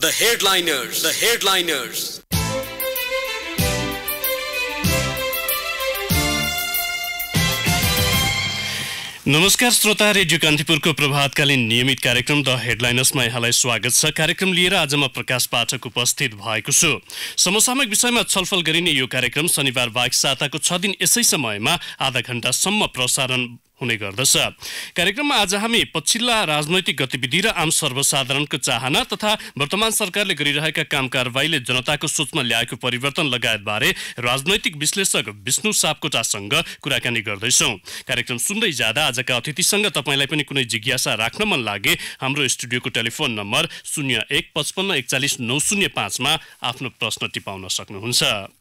The headliners, the headliners. नमस्कार श्रोता, radio कान्तिपुरको प्रभातकालीन नियमित कार्यक्रम द हेडलाइनर्समा यहाँलाई स्वागत छ। कार्यक्रम लिएर आज म प्रकाश पाठक उपस्थित भएको छु। समसामयिक विषयमा छलफल गरिने यो कार्यक्रम शनिबार बाहेक साताको 6 दिन यसै समयमा आधा घण्टासम्म प्रसारण हुने गर्दछ। कार्यक्रममा आज हामी पछिल्ला राजनैतिक गतिविधि र आम सर्वसाधारणको चाहना तथा वर्तमान सरकारले गरिरहेका काम कारबाहीले जनताको सोचमा ल्याएको परिवर्तन लगायतबारे राजनैतिक विश्लेषक विष्णु सापकोटासँग कुराकानी गर्दैछौँ। कार्यक्रम सुन्दै जाँदा आजका अतिथिसँग तपाईलाई पनि कुनै जिज्ञासा राख्न मन लागे हाम्रो स्टुडियोको टेलिफोन नम्बर 01 55 41 905 मा आफ्नो प्रश्न टिपाउन सक्नुहुन्छ।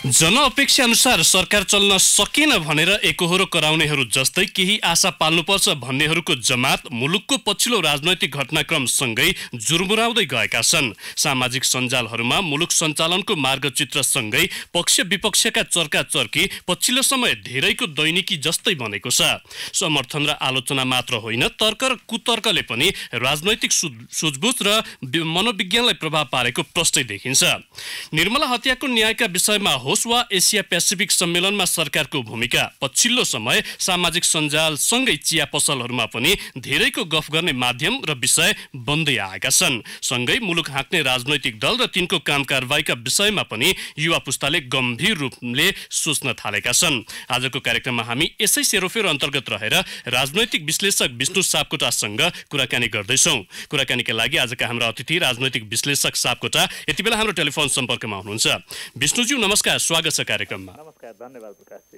जनअपेक्षा अनुसार सरकार चल्न सकेन भनेर एकहोरो कराउनेहरू जस्तै केही आशा पाल्नुपर्छ भन्नेहरूको जमात मुलुकको पछिल्लो राजनैतिक घटनाक्रमसँगै जुर्मुराउँदै गएका छन्। सामाजिक सञ्जालहरूमा मुलुक सञ्चालनको मार्गचित्रसँगै पक्ष विपक्षका चर्काचर्की पछिल्लो समय धेरैको दैनिकी जस्तै बनेको छ। समर्थन र आलोचना मात्र होइन, तर्क र कुतर्कले पनि राजनैतिक सुझबुझ र मनोविज्ञानलाई प्रभाव पारेको प्रष्टै देखिन्छ। निर्मला हत्याको न्यायका विषयमा वा एसिया पेसिफिक सम्मेलनमा सरकारको भूमिका पछिल्लो समय सामाजिक सञ्जालसँगै चिया पसलहरूमा पनि धेरैको गफ गर्ने माध्यम र विषय बन्दै आएका छन्। सँगै मुलुक हाँक्ने राजनैतिक दल र तिनको काम कारबाहीका विषयमा पनि युवा पुस्ताले गम्भीर रूपले सोच्न थालेका छन्। आजको कार्यक्रममा हामी यसै सेरोफेरो अन्तर्गत रहेर राजनैतिक विश्लेषक विष्णु सापकोटासँग कुराकानी गर्दैछौँ। कुराकानीका लागि आजका हाम्रा अतिथि राजनैतिक विश्लेषक सापकोटा यति बेला हाम्रो टेलिफोन सम्पर्कमा हुनुहुन्छ। विष्णुज्यू नमस्कार, स्वागत छ कार्यक्रममा। नमस्कार, धन्यवाद प्रकाशजी।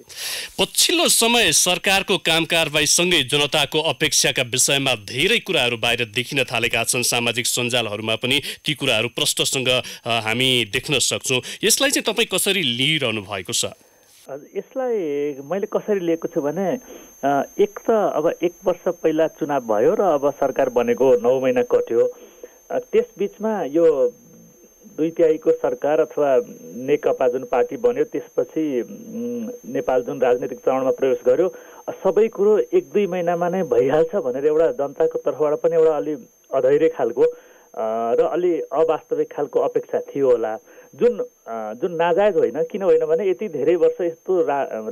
पछिल्लो समय सरकारको काम कारबाहीसँगै जनताको अपेक्षाका विषयमा धेरै कुराहरू बाहिर देखिन थालेका छन्। सामाजिक सञ्जालहरूमा पनि ती कुराहरू प्रष्टसँग हामी देख्न सक्छौँ। यसलाई चाहिँ तपाईँ कसरी लिइरहनु भएको छ? यसलाई मैले कसरी लिएको छु भने एक त अब 1 वर्ष पहिला चुनाव भयो र अब सरकार बनेको 9 महिना कट्यो। त्यसबीचमा यो 2/3 सरकार अथवा नेकपा जुन पार्टी बन्यो त्यसपछि नेपाल जुन राजनीतिक चरणमा प्रवेश गर्यो, सबै कुरो 1-2 महिनामा नै भइहाल्छ भनेर एउटा जनताको तर्फबाट पनि एउटा अलि अधैर्य खालको र अलि अवास्तविक खालको अपेक्षा थियो होला, जुन नाजायज होइन। किन होइन भने यति धेरै वर्ष यस्तो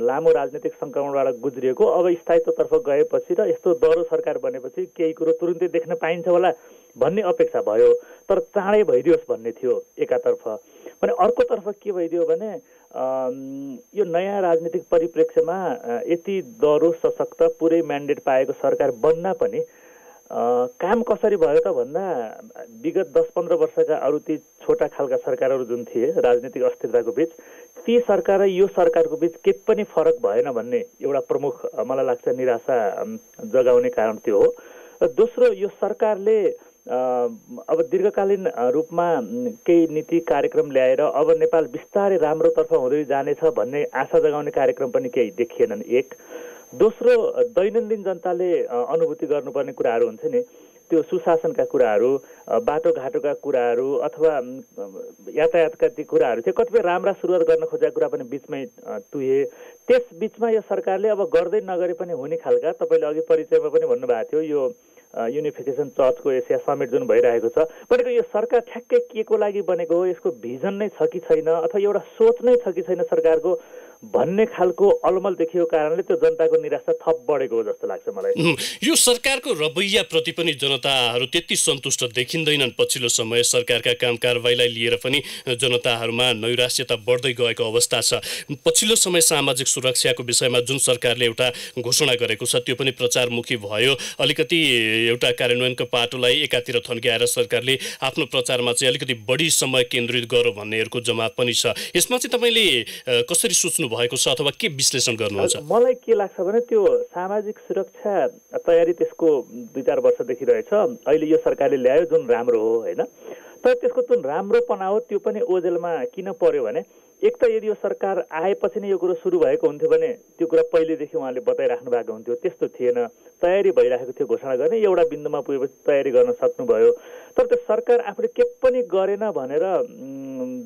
लामो राजनीतिक सङ्क्रमणबाट गुज्रिएको, अब स्थायित्वतर्फ गएपछि र यस्तो दह्रो सरकार बनेपछि केही कुरो तुरुन्तै देख्न पाइन्छ होला भन्ने अपेक्षा भयो। तर चाँडै भइदियोस् भन्ने थियो एकातर्फ। भने अर्कोतर्फ के भइदियो भने यो नयाँ राजनीतिक परिप्रेक्ष्यमा यति दह्रो सशक्त पुरै म्यान्डेट पाएको सरकार बन्न पनि काम कसरी भयो त भन्दा विगत 10-15 वर्षका अरू ती छोटा खालका सरकारहरू जुन थिए राजनीतिक अस्थिरताको बीच, ती सरकार र यो सरकारको बीच के पनि फरक भएन भन्ने एउटा प्रमुख मलाई लाग्छ निराशा जगाउने कारण त्यो हो। र दोस्रो, यो सरकारले अब दीर्घकालीन रूपमा केही नीति कार्यक्रम ल्याएर अब नेपाल बिस्तारै राम्रोतर्फ हुँदै जानेछ भन्ने आशा जगाउने कार्यक्रम पनि केही देखिएनन्। एक दोस्रो, दैनन्दिन जनताले अनुभूति गर्नुपर्ने कुराहरू हुन्छ नि, त्यो सुशासनका कुराहरू, बाटोघाटोका कुराहरू अथवा यातायातका ती कुराहरू थियो। कतिपय राम्रा सुरुवात गर्न खोजेका कुरा पनि बिचमै तुहे। त्यस बिचमा यो सरकारले अब गर्दै नगरे पनि हुने खालका, तपाईँले अघि परिचयमा पनि भन्नुभएको थियो यो युनिफिकेसन चर्चको एसिया समिट जुन भइरहेको छ भनेको, यो सरकार ठ्याक्कै के को लागि बनेको हो, यसको भिजन नै छ कि छैन अथवा एउटा सोच नै छ कि छैन सरकारको भन्ने खालको अलमल देखिएको कारणले त्यो जनताको निराशा थप बढेको हो जस्तो लाग्छ मलाई। यो सरकारको रवैयाप्रति पनि जनताहरू त्यति सन्तुष्ट देखिँदैनन्। पछिल्लो समय सरकारका काम कारबाहीलाई लिएर पनि जनताहरूमा नैराश्यता बढ्दै गएको अवस्था छ। पछिल्लो समय सामाजिक सुरक्षाको विषयमा जुन सरकारले एउटा घोषणा गरेको छ त्यो पनि प्रचारमुखी भयो। अलिकति एउटा कार्यान्वयनको पाटोलाई एकातिर थन्क्याएर सरकारले आफ्नो प्रचारमा चाहिँ अलिकति बढी समय केन्द्रित गर्यो भन्नेहरूको जमात पनि छ। यसमा चाहिँ तपाईँले कसरी सोच्नु भएको छ अथवा के विश्लेषण गर्नुहुन्छ? मलाई के लाग्छ भने त्यो सामाजिक सुरक्षा तयारी त्यसको 2-4 वर्ष देखिरहेछ। अहिले यो सरकारले ल्यायो जुन राम्रो हो होइन, तर त्यसको जुन राम्रोपना हो त्यो पनि ओझेलमा किन पर्यो भने एक त यदि यो सरकार आएपछि नै यो कुरो सुरु भएको हुन्थ्यो भने त्यो कुरा पहिलेदेखि उहाँले बताइराख्नु भएको हुन्थ्यो। त्यस्तो थिएन, तयारी भइरहेको थियो घोषणा गर्ने, एउटा बिन्दुमा पुगेपछि तयारी गर्न सक्नुभयो। तर त्यो सरकार आफूले के पनि गरेन भनेर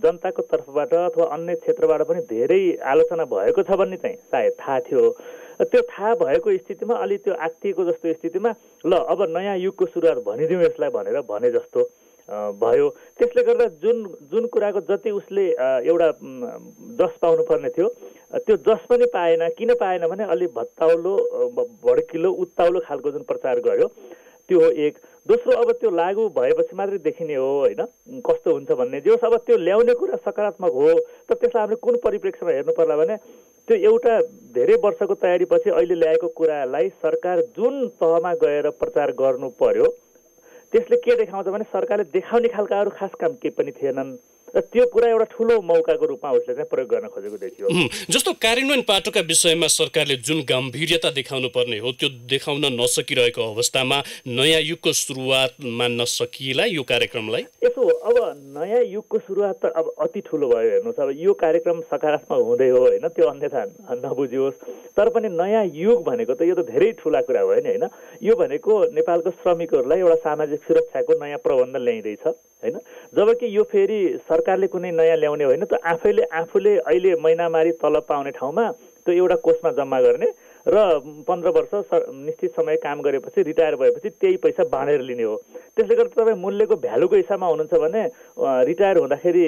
जनताको तर्फबाट अथवा अन्य क्षेत्रबाट पनि धेरै आलोचना भएको छ भन्ने चाहिँ सायद थाहा थियो। त्यो थाहा भएको स्थितिमा अलि त्यो आत्तिएको जस्तो स्थितिमा ल अब नयाँ युगको सुरुवात भनिदिउँ यसलाई भनेर भने जस्तो भयो। त्यसले गर्दा जुन कुराको जति उसले एउटा जस पाउनुपर्ने थियो त्यो जस पनि पाएन। किन पाएन भने अलि भत्ताउलो भड्किलो उत्ताउलो खालको जुन प्रचार गर्यो त्यो हो एक। दोस्रो अब त्यो लागू भएपछि मात्रै देखिने हो होइन कस्तो हुन्छ भन्ने। जे होस् अब त्यो ल्याउने कुरा सकारात्मक हो तर त्यसलाई हामीले कुन परिप्रेक्ष्यमा हेर्नु पर्ला भने त्यो एउटा धेरै वर्षको तयारीपछि अहिले ल्याएको कुरालाई सरकार जुन तहमा गएर प्रचार गर्नु पर्यो त्यसले के देखाउँछ भने सरकारले देखाउने खालका अरू खास काम केही पनि थिएनन् र त्यो कुरा एउटा ठुलो मौकाको रूपमा उसले चाहिँ प्रयोग गर्न खोजेको देखियो। जस्तो कार्यान्वयन पाटोका विषयमा सरकारले जुन गम्भीर्यता देखाउनु पर्ने हो त्यो देखाउन नसकिरहेको अवस्थामा नयाँ युगको सुरुवात मान्न सकिएला यो कार्यक्रमलाई? यसो अब नयाँ युगको सुरुवात त अब अति ठुलो भयो हेर्नुहोस्। अब यो कार्यक्रम सकारात्मक हुँदै हो होइन त्यो अन्यथा नबुझियोस् तर पनि नयाँ युग भनेको त यो त धेरै ठुला कुरा भयो नि होइन। यो भनेको नेपालको श्रमिकहरूलाई एउटा सामाजिक सुरक्षाको नयाँ प्रबन्ध ल्याइँदैछ होइन। जबकि यो फेरि सरकारले कुनै नयाँ ल्याउने होइन त आफूले अहिले महिनामारी तलब पाउने ठाउँमा त्यो एउटा कोषमा जम्मा गर्ने र 15 वर्ष निश्चित समय काम गरेपछि रिटायर भएपछि त्यही पैसा बाँडेर लिने हो। त्यसले गर्दा तपाईँ मूल्यको भ्यालुको हिसाबमा हुनुहुन्छ भने रिटायर हुँदाखेरि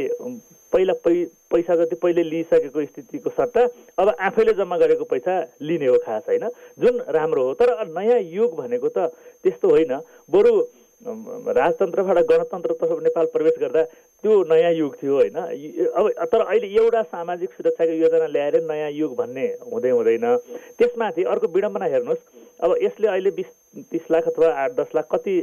पहिला पैसा जति पहिले लिइसकेको स्थितिको सट्टा अब आफैले जम्मा गरेको पैसा लिने हो खास होइन जुन राम्रो हो। तर नयाँ युग भनेको त त्यस्तो होइन। बरु राजतन्त्रबाट गणतन्त्रतर्फ नेपाल प्रवेश गर्दा त्यो नयाँ युग थियो होइन। अब तर अहिले एउटा सामाजिक सुरक्षाको योजना ल्याएर नयाँ युग भन्ने हुँदैन। त्यसमाथि अर्को विडम्बना हेर्नुहोस् अब यसले अहिले 20-30 लाख अथवा 8-10 लाख कति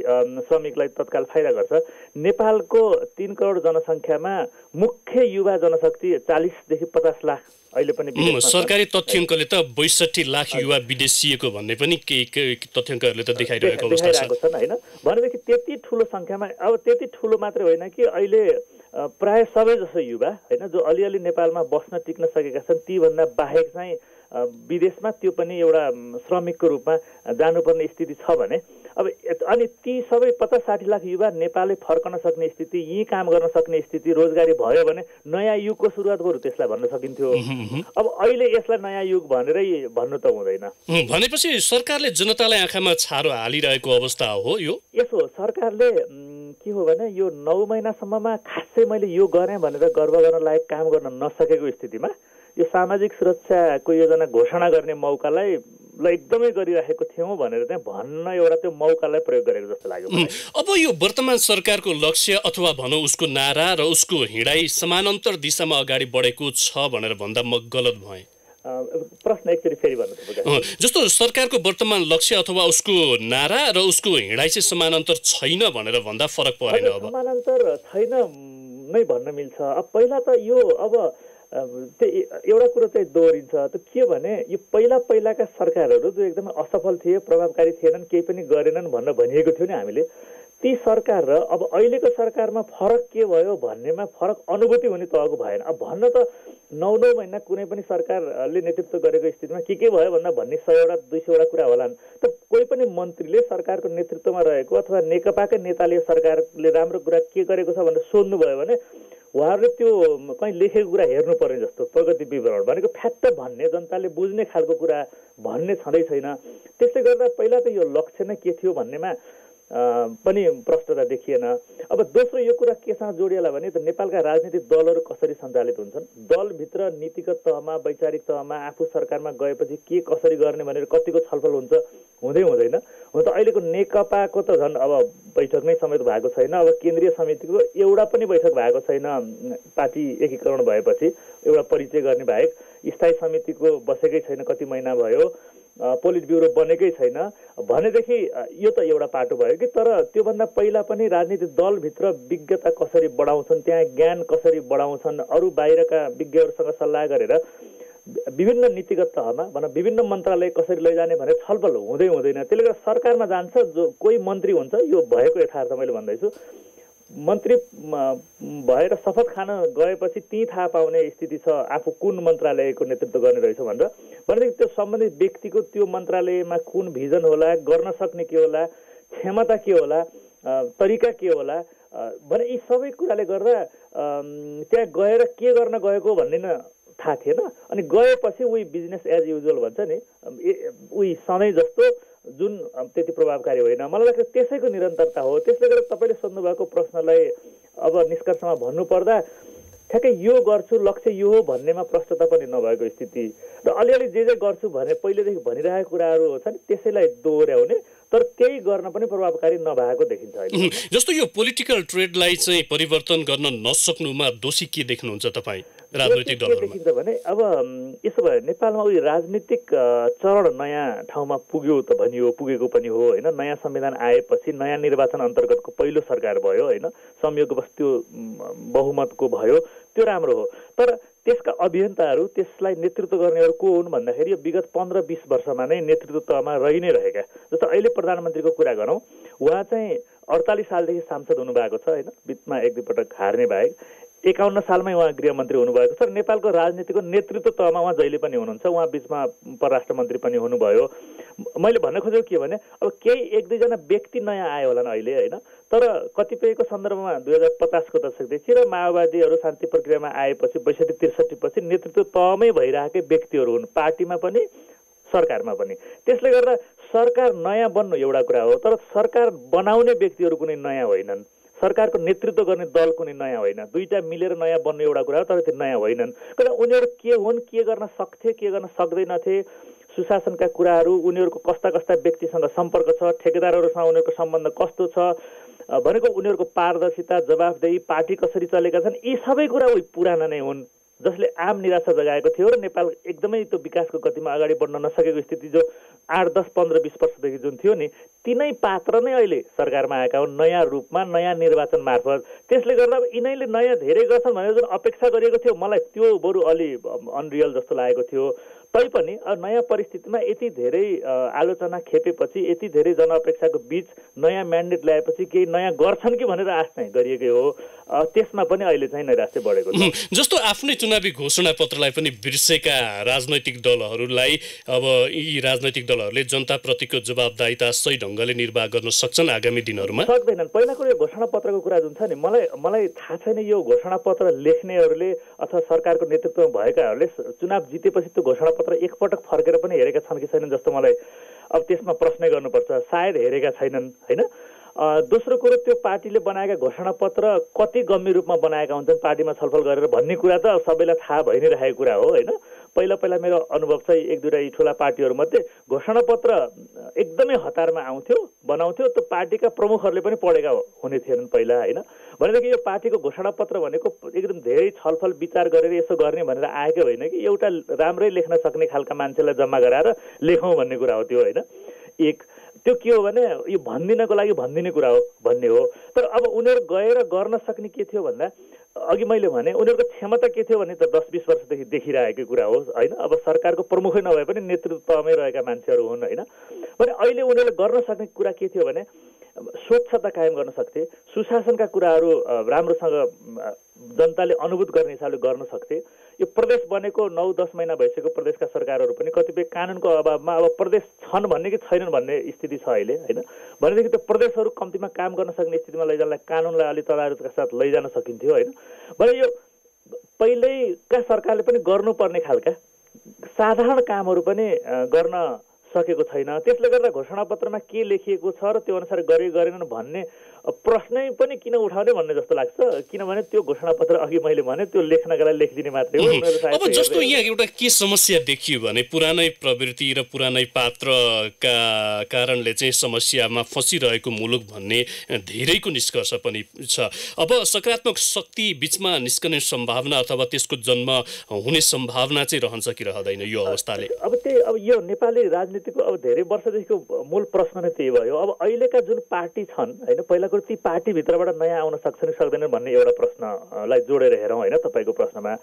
श्रमिकलाई तत्काल फाइदा गर्छ। नेपालको 3 करोड जनसङ्ख्यामा मुख्य युवा जनशक्ति 40 देखि 50 लाख अहिले पनि सरकारी तथ्याङ्कले त 62 लाख युवा विदेशिएको भन्ने पनि केही तथ्याङ्कहरूले त देखाइरहेको अवस्था छ होइन। भनेदेखि त्यति ठुलो सङ्ख्यामा अब त्यति ठुलो मात्रै होइन कि अहिले प्राय सबै जसो युवा होइन जो अलिअलि नेपालमा बस्न टिक्न सकेका छन् तीभन्दा बाहेक चाहिँ विदेशमा त्यो पनि एउटा श्रमिकको रूपमा जानुपर्ने स्थिति छ भने अब अनि ती सबै 50-60 लाख युवा नेपालले फर्कन सक्ने स्थिति यहीँ काम गर्न सक्ने स्थिति रोजगारी भयो भने नयाँ युगको सुरुवात बरु त्यसलाई भन्न सकिन्थ्यो। अब अहिले यसलाई नयाँ युग भनेरै भन्नु त हुँदैन। भनेपछि सरकारले जनतालाई आँखामा छारो हालिरहेको अवस्था हो यो? यसो सरकारले के हो भने यो 9 महिनासम्ममा खासै मैले यो गरेँ भनेर गर्व गर्न लायक काम गर्न नसकेको स्थितिमा यो सामाजिक सुरक्षाको योजना घोषणा गर्ने मौकालाई एकदमै गरिराखेको थियौँ भनेर चाहिँ भन्न एउटा त्यो मौकालाई प्रयोग गरेको जस्तो लाग्यो। अब यो वर्तमान सरकारको लक्ष्य अथवा भनौँ उसको नारा र उसको हिँडाइ समानान्तर दिशामा अगाडि बढेको छ भनेर भन्दा म गलत भएँ? प्रश्न एकचोटि फेरि भन्नु। जस्तो सरकारको वर्तमान लक्ष्य अथवा उसको नारा र उसको हिँडाइ चाहिँ समानान्तर छैन भनेर भन्दा फरक परेन? अब समानान्तर छैन नै भन्न मिल्छ। अब पहिला त यो अब एउटा कुरो चाहिँ दोहोरिन्छ त के भने यो पहिलाका सरकारहरू जो एकदमै असफल थिए प्रभावकारी थिएनन् केही पनि गरेनन् भनेर भनिएको थियो नि हामीले ती सरकार र अब अहिलेको सरकारमा फरक के भयो भन्नेमा फरक अनुभूति हुने तहको भएन। अब भन्न त 9 महिना कुनै पनि सरकारले नेतृत्व गरेको स्थितिमा के भयो भन्दा भन्ने 100 200 कुरा होलान् त कोही पनि मन्त्रीले सरकारको नेतृत्वमा रहेको अथवा नेकपाकै नेताले सरकारले राम्रो कुरा के गरेको छ भनेर सोध्नु भयो भने उहाँहरूले त्यो कहीँ लेखेको कुरा हेर्नु पर्ने जस्तो प्रगति विवरण भनेको फ्याट्ट भन्ने जनताले बुझ्ने खालको कुरा भन्ने छँदै छैन। त्यसले गर्दा पहिला त यो लक्ष्य नै के थियो भन्नेमा पनि प्रष्टता देखिएन। अब दोस्रो यो कुरा केसँग जोडिएला भने त नेपालका राजनीतिक दलहरू कसरी सञ्चालित हुन्छन् दलभित्र नीतिगत तहमा वैचारिक तहमा आफू सरकारमा गएपछि के कसरी गर्ने भनेर कतिको छलफल हुन्छ हुँदैन। हुन त अहिलेको नेकपाको त झन् अब बैठक नै समेत भएको छैन। अब केन्द्रीय समितिको एउटा पनि बैठक भएको छैन पार्टी एकीकरण भएपछि एउटा परिचय गर्ने बाहेक स्थायी समितिको बसेकै छैन कति महिना भयो पोलिट ब्युरो बनेकै छैन भनेदेखि यो त एउटा पाटो भयो कि तर त्योभन्दा पहिला पनि राजनीतिक दलभित्र विज्ञता कसरी बढाउँछन् त्यहाँ ज्ञान कसरी बढाउँछन् अरू बाहिरका विज्ञहरूसँग सल्लाह गरेर विभिन्न नीतिगत तहमा भनौँ विभिन्न मन्त्रालय कसरी लैजाने भनेर छलफल हुँदैन। त्यसले गर्दा सरकारमा जान्छ जो कोही मन्त्री हुन्छ यो भएको यथार्थ मैले भन्दैछु मन्त्री भएर शपथ खान गएपछि ती थाहा पाउने स्थिति छ आफू कुन मन्त्रालयको नेतृत्व गर्ने रहेछ भनेर भनेदेखि त्यो सम्बन्धित व्यक्तिको त्यो मन्त्रालयमा कुन भिजन होला गर्न सक्ने के होला क्षमता के होला तरिका के होला भने यी सबै कुराले गर्दा त्यहाँ गएर के गर्न गएको भन्ने न थाहा थिएन। अनि गएपछि उही बिजनेस एज युजुअल भन्छ नि, उही सधैँ जस्तो जुन त्यति प्रभावकारी होइन। मलाई लाग्छ त्यसैको निरन्तरता हो। त्यसले गर्दा तपाईँले सोध्नुभएको प्रश्नलाई अब निष्कर्षमा भन्नुपर्दा ठ्याक्कै यो गर्छु, लक्ष्य यो हो भन्नेमा प्रष्टता पनि नभएको स्थिति र अलिअलि जे गर्छु भने पहिलेदेखि भनिरहेको कुराहरू छ नि, त्यसैलाई दोहोऱ्याउने, तर त्यही गर्न पनि प्रभावकारी नभएको देखिन्छ अहिले। जस्तो यो पोलिटिकल ट्रेडलाई चाहिँ परिवर्तन गर्न नसक्नुमा दोषी के देख्नुहुन्छ तपाईँ राजनैतिक दलहरुमा? देखिन्छ भने अब यसो भयो, नेपालमा उही राजनीतिक चरण नयाँ ठाउँमा पुग्यो त भनियो, पुगेको पनि हो होइन। नयाँ संविधान आएपछि नयाँ निर्वाचन अन्तर्गतको पहिलो सरकार भयो होइन, संयोगवश त्यो बहुमतको भयो, त्यो राम्रो हो। तर त्यसका अभियन्ताहरू, त्यसलाई नेतृत्व गर्नेहरू को हुन् भन्दाखेरि यो विगत 15-20 वर्षमा नै नेतृत्व तहमा रहि नै रहेका। जस्तो अहिले प्रधानमन्त्रीको कुरा गरौँ, उहाँ चाहिँ 48 सालदेखि सांसद हुनुभएको छ होइन, बिचमा एक दुई पटक हार्ने बाहेक। 51 सालमै उहाँ गृहमन्त्री हुनुभएको छ। नेपालको राजनीतिको नेतृत्व तहमा उहाँ जहिले पनि हुनुहुन्छ। उहाँ बिचमा परराष्ट्र मन्त्री पनि हुनुभयो। मैले भन्न खोजेको के भने अब केही एक दुईजना व्यक्ति नयाँ आयो होला अहिले होइन, तर कतिपयको सन्दर्भमा 2050को दशकदेखि र माओवादीहरू शान्ति प्रक्रियामा आएपछि 62-63 पछि नेतृत्व तहमै भइरहेकै व्यक्तिहरू हुन्, पार्टीमा पनि सरकारमा पनि। त्यसले गर्दा सरकार नयाँ बन्नु एउटा कुरा हो, तर सरकार बनाउने व्यक्तिहरू कुनै नयाँ होइनन्, सरकारको नेतृत्व गर्ने दल कुनै नयाँ होइन। दुईटा मिलेर नयाँ बन्नु एउटा कुरा हो, तर त्यो नयाँ होइनन्। किन उनीहरू के हुन्, के गर्न सक्थे, के गर्न सक्दैनथे, सुशासनका कुराहरू, उनीहरूको कस्ता कस्ता व्यक्तिसँग सम्पर्क छ, ठेकेदारहरूसँग उनीहरूको सम्बन्ध कस्तो छ भनेको, उनीहरूको पारदर्शिता, जवाफदेही, पार्टी कसरी चलेका छन्, यी सबै कुरा उही पुराना नै हुन्, जसले आम निराशा जगाएको थियो र नेपाल एकदमै त्यो विकासको गतिमा अगाडि बढ्न नसकेको स्थिति जो 8, 10, 15, 20 वर्षदेखि जुन थियो नि, तिनै पात्र नै अहिले सरकारमा आएका हुन्, नयाँ रूपमा, नयाँ निर्वाचन मार्फत। त्यसले गर्दा यिनैले नयाँ धेरै गर्छन् भनेर जुन अपेक्षा गरिएको थियो, मलाई त्यो बरु अलि अनरियल जस्तो लागेको थियो। तैपनि नयाँ परिस्थितिमा यति धेरै आलोचना खेपेपछि, यति धेरै जनअपेक्षाको बीच नयाँ म्यान्डेट ल्याएपछि केही नयाँ गर्छन् कि भनेर आश चाहिँ गरिएकै हो। त्यसमा पनि अहिले चाहिँ नैराश्य बढेको छ। जस्तो आफ्नै चुनावी घोषणापत्रलाई पनि बिर्सेका राजनैतिक दलहरूलाई अब यी राजनैतिक दलहरूले जनताप्रतिको जवाबदायिता सही ढङ्गले निर्वाह गर्न सक्छन् आगामी दिनहरूमा? सक्दैनन्। पहिलाको यो घोषणापत्रको कुरा जुन छ नि, मलाई थाहा छैन यो घोषणापत्र लेख्नेहरूले अथवा सरकारको नेतृत्वमा भएकाहरूले चुनाव जितेपछि त्यो घोषणापत्र एकपटक फर्केर पनि हेरेका छन् कि छैनन् जस्तो मलाई अब त्यसमा प्रश्न गर्नुपर्छ। सायद हेरेका छैनन् होइन। दोस्रो कुरो, त्यो पार्टीले बनाएका घोषणापत्र कति गम्भीर रूपमा बनाएका हुन्छन् पार्टीमा छलफल गरेर भन्ने कुरा त सबैलाई थाहा भइ नै रहेको कुरा हो होइन। पहिला मेरो अनुभव चाहिँ एक दुईवटा यी ठुला पार्टीहरूमध्ये घोषणापत्र एकदमै हतारमा आउँथ्यो, बनाउँथ्यो, त्यो पार्टीका प्रमुखहरूले पनि पढेका हुने थिएनन् पहिला होइन। भनेदेखि यो पार्टीको घोषणापत्र भनेको एकदम धेरै छलफल विचार गरेर यसो गर्ने भनेर आएकै होइन कि एउटा राम्रै लेख्न सक्ने खालका मान्छेलाई जम्मा गराएर लेखौँ भन्ने कुरा हो त्यो होइन। एक त्यो के हो भने यो भनिदिनको लागि भनिदिने कुरा हो भन्ने हो। तर अब उनीहरू गएर गर्न सक्ने के थियो भन्दा, अघि मैले भने उनीहरूको क्षमता के थियो भने त 10-20 वर्षदेखि देखिरहेको कुरा हो होइन। अब सरकारको प्रमुखै नभए पनि नेतृत्वमै रहेका मान्छेहरू हुन् होइन। भने अहिले उनीहरूले गर्न सक्ने कुरा के थियो भने स्वच्छता कायम गर्न सक्थे, सुशासनका कुराहरू राम्रोसँग जनताले अनुभूत गर्ने हिसाबले गर्न सक्थे। यो प्रदेश बनेको 9-10 महिना भइसकेको प्रदेशका सरकारहरू पनि कतिपय कानुनको अभावमा अब प्रदेश छन् भन्ने कि छैनन् भन्ने स्थिति छ अहिले होइन। भनेदेखि त्यो प्रदेशहरू कम्तीमा काम गर्न सक्ने स्थितिमा लैजानलाई कानुनलाई अलि तदारुका साथ लैजान सकिन्थ्यो होइन। भने यो पहिल्यैका सरकारले पनि गर्नुपर्ने खालका साधारण कामहरू पनि गर्न सकेको छैन। त्यसले गर्दा घोषणापत्रमा के लेखिएको छ र त्यो अनुसार गरेनन् भन्ने प्रश्नै पनि किन उठाउने भन्ने जस्तो लाग्छ। किनभने त्यो घोषणापत्र अघि मैले भने त्यो लेख्नका लागि लेखिदिने मात्रै हो। अब जस्तो यहाँ एउटा के समस्या देखियो भने पुरानै प्रवृत्ति र पुरानै पात्रका कारणले चाहिँ समस्यामा फसिरहेको मुलुक भन्ने धेरैको निष्कर्ष पनि छ। अब सकारात्मक शक्ति बिचमा निस्कने सम्भावना अथवा त्यसको जन्म हुने सम्भावना चाहिँ रहन्छ कि रहँदैन यो अवस्थाले? अब यो नेपाली राजनीतिको अब धेरै वर्षदेखिको मूल प्रश्न नै त्यही भयो। अब अहिलेका जुन पार्टी छन् होइन, पहिला ती पार्टीभित्रबाट नयाँ आउन सक्छन् कि सक्दैनन् भन्ने एउटा प्रश्नलाई जोडेर हेरौँ होइन तपाईँको प्रश्नमा।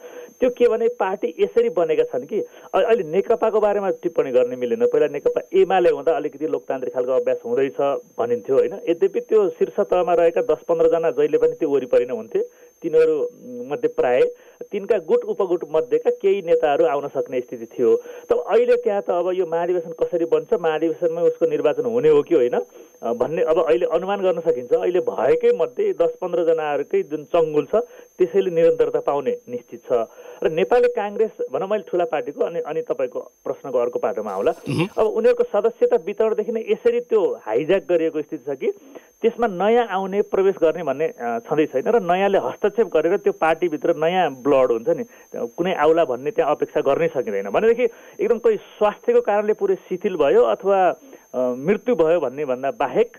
त्यो के भने पार्टी यसरी बनेका छन् कि अहिले नेकपाको बारेमा टिप्पणी गर्ने मिलेन। पहिला नेकपा एमाले हुँदा अलिकति लोकतान्त्रिक खालको अभ्यास हुँदैछ भनिन्थ्यो होइन। यद्यपि त्यो शीर्ष तहमा रहेका 10-15 जना जहिले पनि त्यो वरिपरि नै हुन्थे। तिनीहरू मध्ये प्राय तिनका गुट उपगुट मध्येका केही नेताहरू आउन सक्ने स्थिति थियो। तर अहिले त्यहाँ त अब यो महाधिवेशन कसरी बन्छ, महाधिवेशनमै उसको निर्वाचन हुने हो कि होइन, भन्ने अब अहिले अनुमान गर्न सकिन्छ। अहिले भएकै मध्ये 10-15 जनाहरूकै जुन चङ्गुल छ त्यसैले निरन्तरता पाउने निश्चित छ। र नेपाली काङ्ग्रेस भनौँ मैले ठुला पार्टीको अनि तपाईँको प्रश्नको अर्को पाटोमा आउला। अब उनीहरूको सदस्यता वितरणदेखि नै यसरी त्यो हाइज्याक गरिएको स्थिति छ कि त्यसमा नयाँ आउने प्रवेश गर्ने भन्ने छँदै छैन र नयाँले हस्तक्षेप गरेर त्यो पार्टीभित्र नयाँ ब्लड हुन्छ नि कुनै आउला भन्ने त्यहाँ अपेक्षा गर्नै सकिँदैन। भनेदेखि एकदम कोही स्वास्थ्यको कारणले पुरै शिथिल भयो अथवा मृत्यु भयो भन्ने भन्दा बाहेक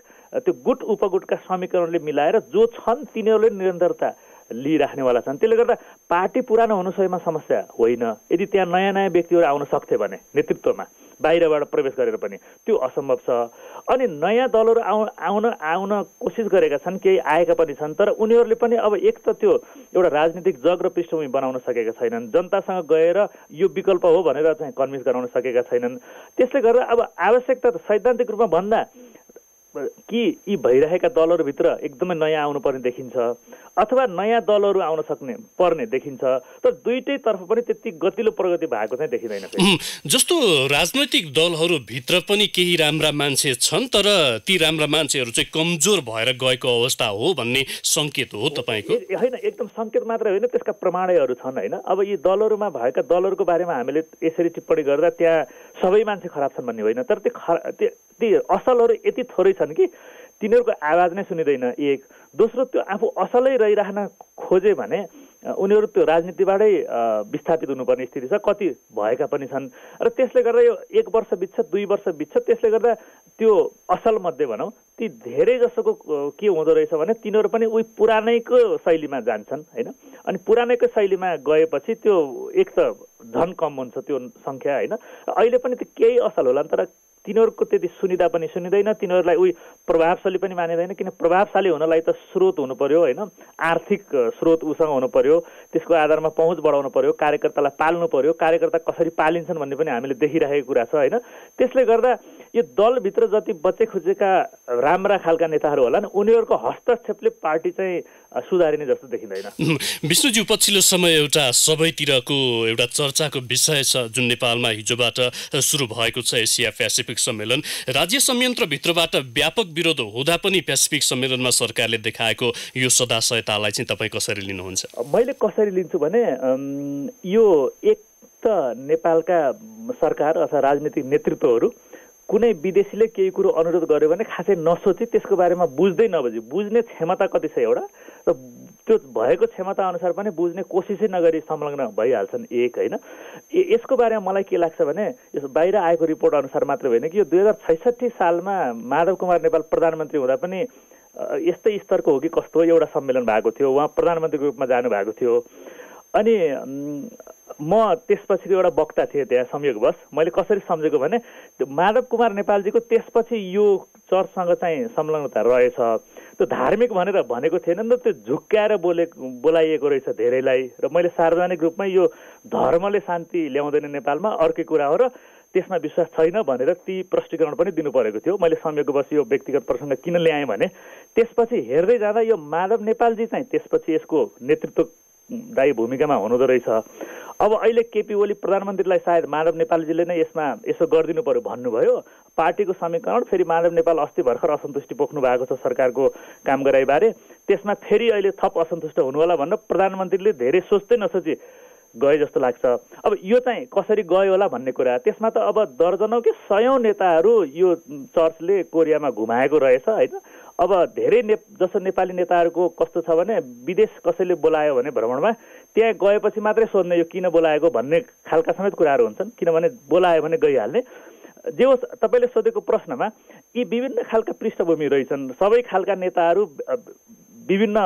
त्यो गुट उपगुटका समीकरणले मिलाएर जो छन् तिनीहरूले निरन्तरता लिइराख्नेवाला छन्। त्यसले गर्दा पार्टी पुरानो हुनु सयमा समस्या होइन। यदि त्यहाँ नयाँ नयाँ व्यक्तिहरू आउन सक्थे भने नेतृत्वमा बाहिरबाट प्रवेश गरेर पनि त्यो असम्भव छ। अनि नयाँ दलहरू आउन कोसिस गरेका छन्, केही आएका पनि छन्, तर उनीहरूले पनि अब एक त त्यो एउटा राजनीतिक जग र पृष्ठभूमि बनाउन सकेका छैनन्, जनतासँग गएर यो विकल्प हो भनेर चाहिँ कन्भिन्स गराउन सकेका छैनन्। त्यसले गर्दा अब आवश्यकता त सैद्धान्तिक रूपमा भन्दा कि यी भइरहेका दलहरूभित्र एकदमै नयाँ आउनुपर्ने देखिन्छ अथवा नयाँ दलहरू आउन पर्ने देखिन्छ, तर दुईटैतर्फ पनि त्यति गतिलो प्रगति भएको चाहिँ देखिँदैन। जस्तो राजनैतिक दलहरूभित्र पनि केही राम्रा मान्छे छन्, तर ती राम्रा मान्छेहरू चाहिँ कमजोर भएर गएको अवस्था हो भन्ने सङ्केत हो तपाईँको? होइन, एकदम सङ्केत मात्र होइन, त्यसका प्रमाणहरू छन् होइन। अब यी दलहरूमा भएका दलहरूको बारेमा हामीले यसरी टिप्पणी गर्दा त्यहाँ सबै मान्छे खराब छन् भन्ने होइन, तर ती असलहरू यति थोरै छन् कि तिनीहरूको आवाज नै सुनिँदैन। एक दोस्रो, त्यो आफू असलै रहिरहन खोजे भने उनीहरू त्यो राजनीतिबाटै विस्थापित हुनुपर्ने स्थिति छ, कति भएका पनि छन्। र त्यसले गर्दा यो 1 वर्ष बित्छ, 2 वर्ष बित्छ, त्यसले गर्दा त्यो असल मध्ये भनौँ ती धेरै जसोको के हुँदो रहेछ भने तिनीहरू पनि उही पुरानैको शैलीमा जान्छन् होइन। अनि पुरानैको शैलीमा गएपछि त्यो एक त झन् कम हुन्छ त्यो सङ्ख्या होइन। अहिले पनि त्यो केही असल होला, तर तिनीहरूको त्यति सुनिँदा पनि सुनिँदैन, तिनीहरूलाई उही प्रभावशाली पनि मानिँदैन। किन प्रभावशाली हुनलाई त स्रोत हुनु पर्यो होइन, आर्थिक स्रोत उसँग हुनु पर्यो, त्यसको आधारमा पहुँच बढाउनु पर्यो, कार्यकर्तालाई पाल्नु पर्यो, कार्यकर्ता कसरी पालिन्छन् भन्ने पनि हामीले देखिरहेको कुरा छ होइन। त्यसले गर्दा यो दलभित्र जति बच्चे खुचेका राम्रा खालका नेताहरू होला नि उनीहरूको हस्तक्षेपले पार्टी चाहिँ सुधारिने जस्तो देखिँदैन। विष्णुज्यू, पछिल्लो समय एउटा सबैतिरको एउटा चर्चाको विषय छ जुन नेपालमा हिजोबाट सुरु भएको छ एसिया पेसिफिक सम्मेलन। राज्य संयन्त्रभित्रबाट व्यापक विरोध हुँदा पनि पेसिफिक सम्मेलनमा सरकारले देखाएको यो सदाशयतालाई चाहिँ तपाईँ कसरी लिनुहुन्छ? मैले कसरी लिन्छु भने यो एक त नेपालका सरकार अथवा राजनीतिक नेतृत्वहरू कुनै विदेशीले केही कुरो अनुरोध गर्यो भने खासै नसोची त्यसको बारेमा बुझ्दै नबुझी बुझ्ने क्षमता कति छ एउटा, र त्यो भएको क्षमता अनुसार पनि बुझ्ने कोसिसै नगरी संलग्न भइहाल्छन् एक होइन। यसको बारेमा मलाई के लाग्छ भने यस बाहिर आएको रिपोर्ट अनुसार मात्र होइन कि यो 2066 सालमा माधव कुमार नेपाल प्रधानमन्त्री हुँदा पनि यस्तै स्तरको हो कि कस्तो एउटा सम्मेलन भएको थियो, उहाँ प्रधानमन्त्रीको रूपमा जानुभएको थियो। अनि म त्यसपछिको एउटा वक्ता थिएँ त्यहाँ संयोगवश। मैले कसरी सम्झेको भने माधव कुमार नेपालजीको त्यसपछि यो चर्चसँग चाहिँ संलग्नता रहेछ, त्यो धार्मिक भनेर भनेको थिएन नि त, त्यो झुक्क्याएर बोलाइएको रहेछ धेरैलाई। र मैले सार्वजनिक रूपमै यो धर्मले शान्ति ल्याउँदैन नेपालमा अर्कै कुरा हो र त्यसमा विश्वास छैन भनेर ती प्रष्टीकरण पनि दिनु परेको थियो। मैले संयोगवश यो व्यक्तिगत प्रसङ्ग किन ल्याएँ भने त्यसपछि हेर्दै जाँदा यो माधव नेपालजी चाहिँ त्यसपछि यसको नेतृत्व दायी भूमिकामा हुनुहुँदो रहेछ। अब अहिले केपी ओली प्रधानमन्त्रीलाई सायद माधव नेपालजीले नै यसमा यसो गरिदिनु पर्यो भन्नुभयो। पार्टीको समीकरण फेरि माधव नेपाल अस्ति भर्खर असन्तुष्टि पोख्नु भएको छ सरकारको काम गराइबारे, त्यसमा फेरि अहिले थप असन्तुष्ट हुनुहोला भनेर प्रधानमन्त्रीले धेरै सोच्दै नसोची गए जस्तो लाग्छ। अब यो चाहिँ कसरी गयो होला भन्ने कुरा, त्यसमा त अब दर्जनौँ कि सयौँ नेताहरू यो चर्चले कोरियामा घुमाएको रहेछ होइन। अब धेरै जसो नेपाली नेताहरूको कस्तो छ भने विदेश कसैले बोलायो भने भ्रमणमा त्यहाँ गएपछि मात्रै सोध्ने यो किन बोलाएको भन्ने खालका समेत कुराहरू हुन्छन्, किनभने बोलायो भने गइहाल्ने। जे होस्, तपाईँले सोधेको प्रश्नमा यी विभिन्न खालका पृष्ठभूमि रहेछन्, सबै खालका नेताहरू विभिन्न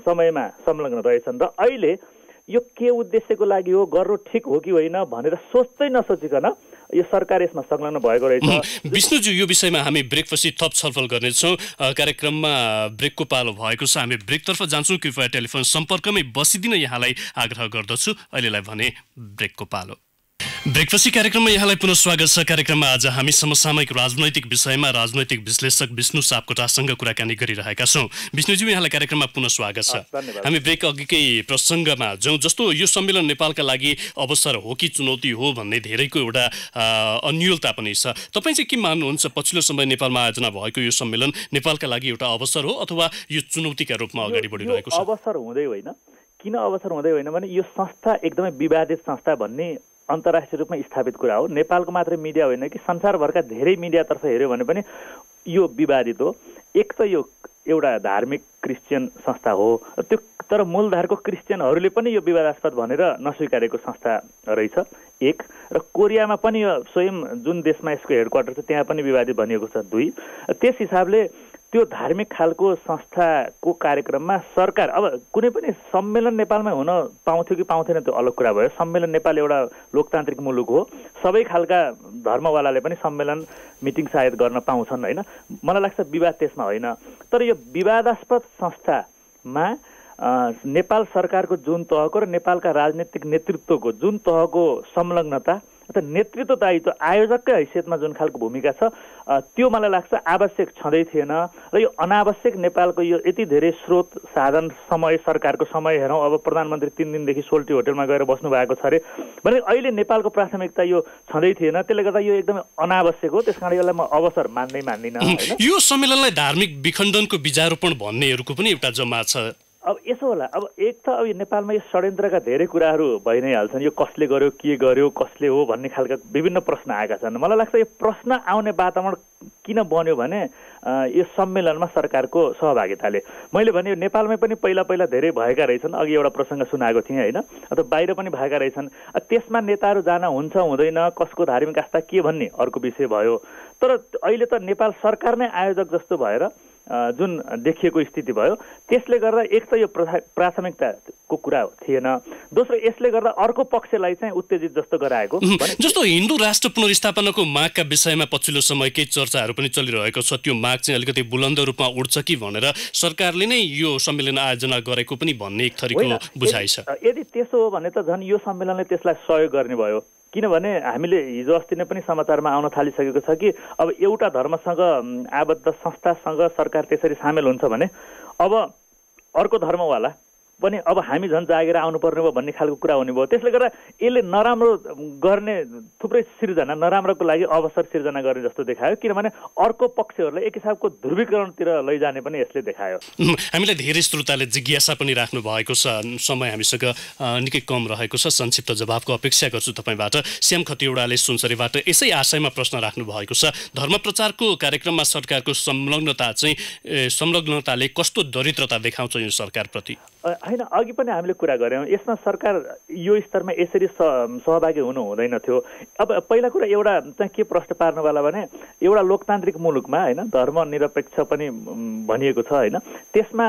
समयमा संलग्न रहेछन् र अहिले यो के उद्देश्यको लागि हो, गर्नु ठिक हो कि होइन भनेर सोच्दै नसोचिकन यो सरकार यसमा संलग्न भएको रहेछ। विष्णुज्यू, यो विषयमा हामी ब्रेकपछि थप छलफल गर्नेछौँ। कार्यक्रममा ब्रेकको पालो भएको छ, हामी ब्रेकतर्फ जान्छौँ। कृपया टेलिफोन सम्पर्कमै बसिदिन यहाँलाई आग्रह गर्दछु। अहिलेलाई भने ब्रेकको पालो। ब्रेकफास्ट कार्यक्रममा यहाँलाई पुनः स्वागत छ। कार्यक्रममा आज हामी समसामयिक राजनैतिक विषयमा राजनैतिक विश्लेषक विष्णु सापकोटासँग कुराकानी गरिरहेका छौँ। विष्णुज्यू, यहाँलाई कार्यक्रममा पुनः स्वागत छ। हामी ब्रेक अघिकै प्रसङ्गमा जाउँ। जस्तो यो सम्मेलन नेपालका लागि अवसर हो कि चुनौती हो भन्ने धेरैको एउटा अन्योलता पनि छ। तपाईँ चाहिँ के मान्नुहुन्छ, पछिल्लो समय नेपालमा आयोजना भएको यो सम्मेलन नेपालका लागि एउटा अवसर हो अथवा यो चुनौतीका रूपमा अगाडि बढिरहेको छ? अवसर हुँदै होइन। किन अवसर हुँदै होइन भने यो संस्था एकदमै विवादित संस्था भन्ने अन्तर्राष्ट्रिय रूपमा स्थापित कुरा हो। नेपालको मात्रै मिडिया होइन कि संसारभरका धेरै मिडियातर्फ हेऱ्यो भने पनि यो विवादित हो। एक त यो एउटा धार्मिक क्रिस्चियन संस्था हो, त्यो तर मूलधारको क्रिस्चियनहरूले पनि यो विवादास्पद भनेर नस्वीकारेको संस्था रहेछ एक। र कोरियामा पनि यो स्वयं जुन देशमा यसको हेडक्वार्टर छ त्यहाँ पनि विवादित भनिएको छ दुई। त्यस हिसाबले त्यो धार्मिक खालको संस्थाको कार्यक्रममा सरकार, अब कुनै पनि सम्मेलन नेपालमा हुन पाउँथ्यो कि पाउँथेन त्यो अलग कुरा भयो। सम्मेलन नेपाल एउटा लोकतान्त्रिक मुलुक हो, सबै खालका धर्मवालाले पनि सम्मेलन मिटिङ सायद गर्न पाउँछन् होइन। मलाई लाग्छ विवाद त्यसमा होइन। तर यो विवादास्पद संस्थामा नेपाल सरकारको जुन तहको र नेपालका राजनीतिक नेतृत्वको जुन तहको संलग्नता अथवा नेतृत्व दायित्व आयोजककै हैसियतमा जुन खालको भूमिका छ त्यो मलाई लाग्छ आवश्यक छँदै थिएन। र यो अनावश्यक नेपालको यो यति धेरै स्रोत साधन समय सरकारको समय हेरौँ। अब प्रधानमन्त्री 3 दिनदेखि सोल्टी होटलमा गएर बस्नु भएको छ अरे भने अहिले नेपालको प्राथमिकता यो छँदै थिएन। त्यसले गर्दा यो एकदमै अनावश्यक हो। त्यस कारण यसलाई म अवसर मान्दिनँ। यो सम्मेलनलाई धार्मिक विखण्डनको बीजारोपण भन्नेहरूको पनि एउटा जमात छ। अब यसो होला, अब एक त अब नेपालमा यो षड्यन्त्रका धेरै कुराहरू भइ नै हाल्छन्। यो कसले गर्यो, के गर्यो, कसले हो भन्ने खालका विभिन्न प्रश्न आएका छन्। मलाई लाग्छ यो प्रश्न आउने वातावरण किन बन्यो भने यो सम्मेलनमा सरकारको सहभागिताले। मैले भने नेपालमै पनि पहिला पहिला धेरै भएका रहेछन्। अघि एउटा प्रसङ्ग सुनाएको थिएँ होइन, अथवा बाहिर पनि भएका रहेछन्। त्यसमा नेताहरू जान हुन्छ हुँदैन, कसको धार्मिक आस्था के भन्ने अर्को विषय भयो। तर अहिले त नेपाल सरकार नै आयोजक जस्तो भएर जुन देखिएको स्थिति भयो, त्यसले गर्दा एक त यो प्राथमिकताको कुरा थिएन। दोस्रो, यसले गर्दा अर्को पक्षलाई चाहिँ उत्तेजित जस्तो गराएको। जस्तो हिन्दू राष्ट्र पुनर्स्थापनाको मागका विषयमा पछिल्लो समय केही चर्चाहरू पनि चलिरहेको छ। त्यो माग चाहिँ अलिकति बुलन्द रूपमा उठ्छ कि भनेर सरकारले नै यो सम्मेलन आयोजना गरेको पनि भन्ने एक थरीको बुझाइ छ। यदि त्यसो हो भने त झन् यो सम्मेलनले त्यसलाई सहयोग गर्ने भयो। किनभने हामीले हिजो अस्ति नै पनि समाचारमा आउन थालिसकेको छ कि अब एउटा धर्मसँग आबद्ध संस्थासँग सरकार त्यसरी सामेल हुन्छ भने अब अर्को धर्मवाला पनि अब हामी झन् जागेर आउनुपर्ने भयो भन्ने खालको कुरा हुने भयो। त्यसले गर्दा यसले नराम्रो गर्ने थुप्रै सिर्जना, नराम्रोको लागि अवसर सिर्जना गर्ने जस्तो देखायो। किनभने अर्को पक्षहरूलाई एक हिसाबको ध्रुवीकरणतिर लैजाने पनि यसले देखायो। हामीलाई धेरै श्रोताले जिज्ञासा पनि राख्नु भएको छ। समय हामीसँग निकै कम रहेको छ। संक्षिप्त जवाफको अपेक्षा गर्छु तपाईँबाट। श्याम खतिवडाले सुनसरीबाट यसै आशयमा प्रश्न राख्नु भएको छ। धर्म प्रचारको कार्यक्रममा सरकारको संलग्नताले कस्तो दरिद्रता देखाउँछ यो सरकारप्रति? होइन, अघि पनि हामीले कुरा गऱ्यौँ। यसमा सरकार यो स्तरमा यसरी सहभागी हुनु हुँदैन थियो। अब पहिला कुरा एउटा चाहिँ के प्रश्न पार्नुवाला भने एउटा लोकतान्त्रिक मुलुकमा होइन धर्मनिरपेक्ष पनि भनिएको छ होइन, त्यसमा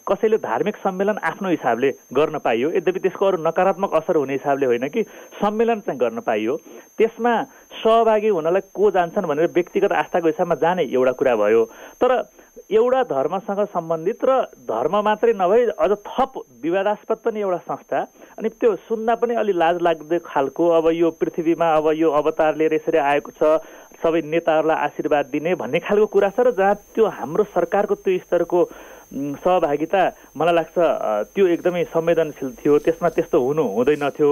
कसैले धार्मिक सम्मेलन आफ्नो हिसाबले गर्न पाइयो। यद्यपि त्यसको अरू नकारात्मक असर हुने हिसाबले होइन कि सम्मेलन चाहिँ गर्न पाइयो। त्यसमा सहभागी हुनलाई को जान्छन् भनेर व्यक्तिगत आस्थाको हिसाबमा जाने एउटा कुरा भयो। तर एउटा धर्मसँग सम्बन्धित र धर्म मात्रै नभई अझ थप विवादास्पद पनि एउटा संस्था, अनि त्यो सुन्दा पनि अलि लाज लाग्दो खालको। अब यो पृथ्वीमा अब यो अवतार लिएर यसरी आएको छ, सबै नेताहरूलाई आशीर्वाद दिने भन्ने खालको कुरा छ। र जहाँ त्यो हाम्रो सरकारको त्यो स्तरको सहभागिता मलाई लाग्छ त्यो एकदमै संवेदनशील थियो। त्यसमा त्यस्तो हुनु हुँदैन थियो।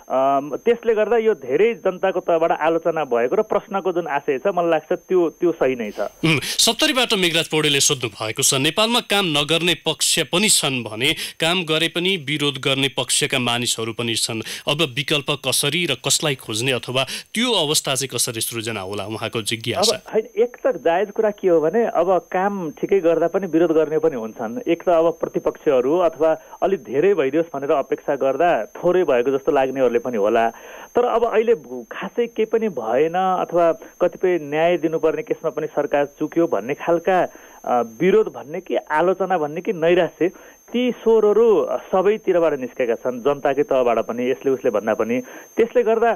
त्यसले गर्दा यो धेरै जनताको तर्फबाट आलोचना भएको र प्रश्नको जुन आशय छ मलाई लाग्छ त्यो सही नै छ। 70बाट मेघराज पौडेलले सोध्नु भएको छ, नेपालमा काम नगर्ने पक्ष पनि छन् भने काम गरे पनि विरोध गर्ने पक्षका मानिसहरू पनि छन्। अब विकल्प कसरी र कसलाई खोज्ने अथवा त्यो अवस्था चाहिँ कसरी सृजना होला उहाँको जिज्ञासा? अब एक त जायज कुरा के हो भने अब काम ठिकै गर्दा पनि विरोध गर्ने पनि हुन्छन्। एक त अब प्रतिपक्षहरू अथवा अलिक धेरै भइदियोस् भनेर अपेक्षा गर्दा थोरै भएको जस्तो लाग्नेहरूले पनि होला। तर अब अहिले खासै केही पनि भएन अथवा कतिपय न्याय दिनुपर्ने केसमा पनि सरकार चुक्यो भन्ने खालका विरोध भन्ने कि आलोचना भन्ने कि नैराश्य ती स्वरहरू सबैतिरबाट निस्केका छन्, जनताकै तहबाट पनि, यसले उसले भन्दा पनि। त्यसले गर्दा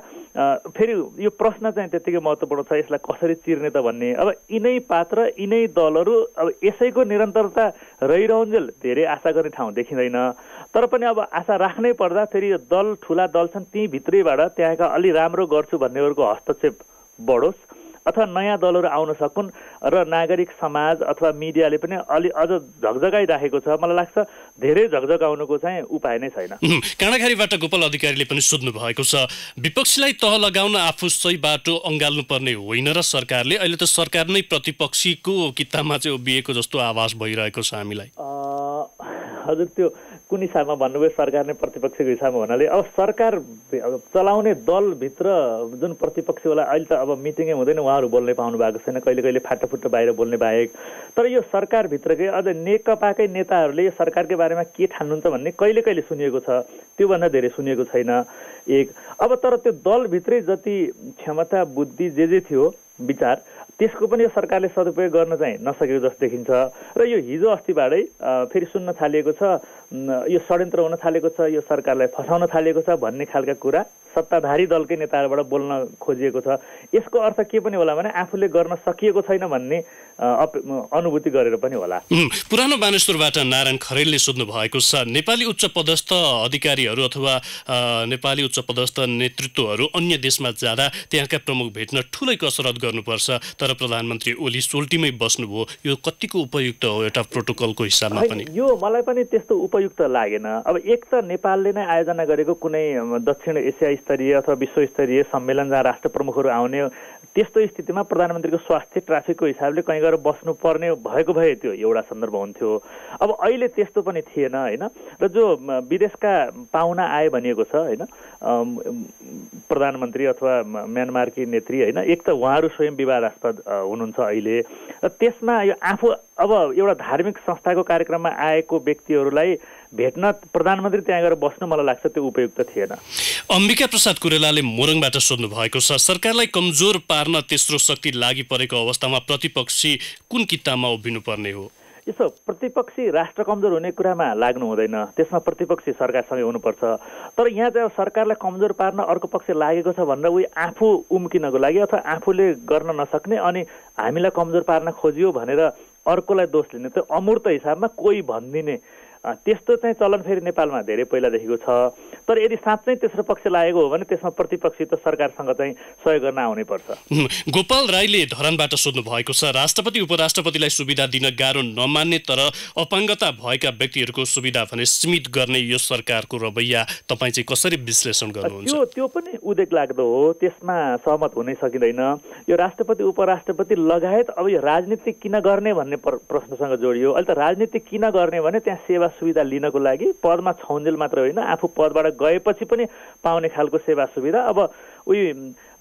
फेरि यो प्रश्न चाहिँ त्यत्तिकै महत्त्वपूर्ण छ, यसलाई कसरी चिर्ने त भन्ने। अब यिनै पात्र यिनै दलहरू अब यसैको निरन्तरता रहिरहन्जेल धेरै आशा गर्ने ठाउँ देखिँदैन। तर पनि अब आशा राख्नै पर्दा फेरि यो दल ठुला दल छन्, ती भित्रैबाट त्यहाँका अलि राम्रो गर्छु भन्नेहरूको हस्तक्षेप बढोस् अथवा नयाँ दलहरू आउन सकुन् र नागरिक समाज अथवा मिडियाले पनि अलि अझ झकझगाइराखेको छ। मलाई लाग्छ धेरै झकझगाउनुको चाहिँ उपाय नै छैन। काँडाघारीबाट गोपाल अधिकारीले पनि सोध्नु भएको छ, विपक्षीलाई तह लगाउन आफू सही बाटो अँगाल्नुपर्ने होइन र सरकारले अहिले त सरकार नै प्रतिपक्षीको किताबमा चाहिँ उभिएको जस्तो आभास भइरहेको छ हामीलाई। हजुर, त्यो कुन हिसाबमा भन्नुभयो सरकार नै प्रतिपक्षको हिसाबमा भन्नाले अब सरकार चलाउने दलभित्र जुन प्रतिपक्ष होला, अहिले त अब मिटिङै हुँदैन, उहाँहरू बोल्नै पाउनु भएको छैन, कहिले कहिले फाटाफुट्टा बाहिर बोल्ने बाहेक। तर यो सरकारभित्रकै अझ नेकपाकै नेताहरूले यो सरकारकै बारेमा के ठान्नुहुन्छ भन्ने कहिले कहिले सुनिएको छ, त्योभन्दा धेरै सुनिएको छैन एक। अब तर त्यो दलभित्रै जति क्षमता बुद्धि जे थियो विचार, त्यसको पनि यो सरकारले सदुपयोग गर्न चाहिँ नसकेको जस्तो देखिन्छ। र यो हिजो अस्तिबाटै फेरि सुन्न थालिएको छ, यो षड्यन्त्र हुन थालेको छ, यो सरकारलाई फसाउन थालिएको छ भन्ने खालका कुरा सत्ताधारी दलकै नेताहरूबाट बोल्न खोजिएको छ। यसको अर्थ के पनि होला भने आफूले गर्न सकिएको छैन भन्ने अनुभूति गरेर पनि होला। पुरानो बानेश्वरबाट नारायण खरेलले सोध्नु भएको छ, नेपाली उच्च पदस्थ अधिकारीहरू अथवा नेपाली उच्च पदस्थ नेतृत्वहरू अन्य देशमा जाँदा त्यहाँका प्रमुख भेट्न ठुलै कसरत गर्नुपर्छ, तर प्रधानमन्त्री ओली सोल्टीमै बस्नुभयो, यो कतिको उपयुक्त हो एउटा प्रोटोकलको हिसाबमा पनि? यो मलाई पनि त्यस्तो उपयुक्त लागेन। अब एक त नेपालले नै आयोजना गरेको कुनै दक्षिण एसिया स्तरीय अथवा विश्वस्तरीय सम्मेलन जहाँ राष्ट्र प्रमुखहरू आउने, त्यस्तो स्थितिमा प्रधानमन्त्रीको स्वास्थ्य ट्राफिकको हिसाबले कहीँ गएर बस्नुपर्ने भएको भए त्यो एउटा सन्दर्भ हुन्थ्यो। अब अहिले त्यस्तो पनि थिएन होइन। र जो विदेशका पाहुना आए भनिएको छ होइन, प्रधानमन्त्री अथवा म्यानमारकी नेत्री होइन, एक त उहाँहरू स्वयं विवादास्पद हुनुहुन्छ अहिले, र त्यसमा यो आफू अब एउटा धार्मिक संस्थाको कार्यक्रममा आएको व्यक्तिहरूलाई भेट्न प्रधानमन्त्री त्यहाँ गएर बस्नु मलाई लाग्छ त्यो उपयुक्त थिएन। अम्बिका प्रसाद कुरेलाले मोरङबाट सोध्नु भएको छ, सरकारलाई कमजोर पार्न तेस्रो शक्ति लागि परेको अवस्थामा प्रतिपक्षी कुन किताबमा उभिनुपर्ने हो? यसो प्रतिपक्षी राष्ट्र कमजोर हुने कुरामा लाग्नु हुँदैन, त्यसमा प्रतिपक्षी सरकारसँगै हुनुपर्छ। तर यहाँ चाहिँ सरकारलाई कमजोर पार्न अर्को पक्ष लागेको छ भनेर उही आफू उम्किनको लागि अथवा आफूले गर्न नसक्ने अनि हामीलाई कमजोर पार्न खोजियो भनेर अर्कोलाई दोष लिने, त्यो अमूर्त हिसाबमा कोही भनिदिने त्यस्तो चाहिँ चलन फेरि नेपालमा धेरै पहिलादेखिको छ। तर यदि साँच्चै तेस्रो पक्ष लागेको हो भने त्यसमा प्रतिपक्षी त सरकारसँग चाहिँ सहयोग गर्न आउनै पर्छ। गोपाल राईले धरानबाट सोध्नु भएको छ, राष्ट्रपति उपराष्ट्रपतिलाई सुविधा दिन गाह्रो नमान्ने तर अपाङ्गता भएका व्यक्तिहरूको सुविधा भने सीमित गर्ने यो सरकारको रवैया तपाईँ चाहिँ कसरी विश्लेषण गर्नुहुन्छ? त्यो पनि उदेक लाग्दो हो, त्यसमा सहमत हुनै सकिँदैन। यो राष्ट्रपति उपराष्ट्रपति लगायत अब यो राजनीति किन गर्ने भन्ने प्रश्नसँग जोडियो। अहिले त राजनीति किन गर्ने भने त्यहाँ सेवा सुविधा लिनको लागि पदमा छौन्जेल मात्र होइन, आफू पदबाट गएपछि पनि पाउने खालको सेवा सुविधा।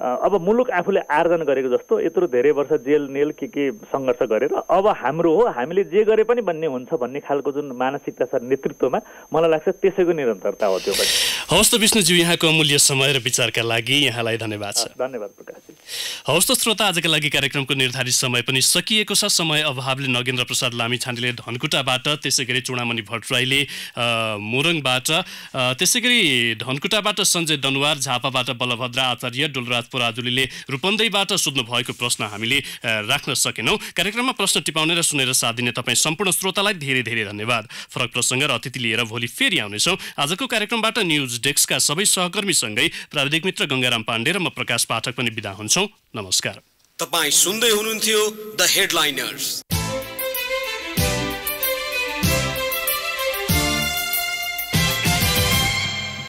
अब मुलुक आफूले आर्जन गरेको जस्तो यत्रो धेरै वर्ष जेल नेल के सङ्घर्ष गरेर अब हाम्रो हो, हामीले जे गरे पनि भन्ने हुन्छ भन्ने खालको जुन मानसिकता छ नेतृत्वमा, मलाई लाग्छ त्यसैको निरन्तरता हो त्यो पनि। हवस् त विष्णुज्यू, यहाँको अमूल्य समय र विचारका लागि यहाँलाई धन्यवाद छ। धन्यवाद प्रकाशजी। हवस् त श्रोता, आजका लागि कार्यक्रमको निर्धारित समय पनि सकिएको छ। समय अभावले नगेन्द्र प्रसाद लामिछानेले धनकुटाबाट, त्यसै गरी चुडामणि भट्टराईले मोरङबाट, त्यसै गरी धनकुटाबाट सञ्जय दनुवार, झापाबाट बलभद्र आचार्य, डोलराज पराजुलीले रूपन्देहीबाट सोध्नु भएको प्रश्न हामीले राख्न सकेनौँ। कार्यक्रममा प्रश्न टिपाउने र सुनेर साथ दिने तपाईँ सम्पूर्ण श्रोतालाई धेरै धेरै धन्यवाद। फरक प्रसङ्ग र अतिथि लिएर भोलि फेरि आउनेछौँ। आजको कार्यक्रमबाट न्युज डेस्कका सबै सहकर्मीसँगै प्राविधिक मित्र गङ्गाराम पाण्डे र म प्रकाश पाठक पनि बिदा हुन्छौँ। नमस्कार। तपाईँ सुन्दै हुनुहुन्थ्यो द हेडलाइनर्स।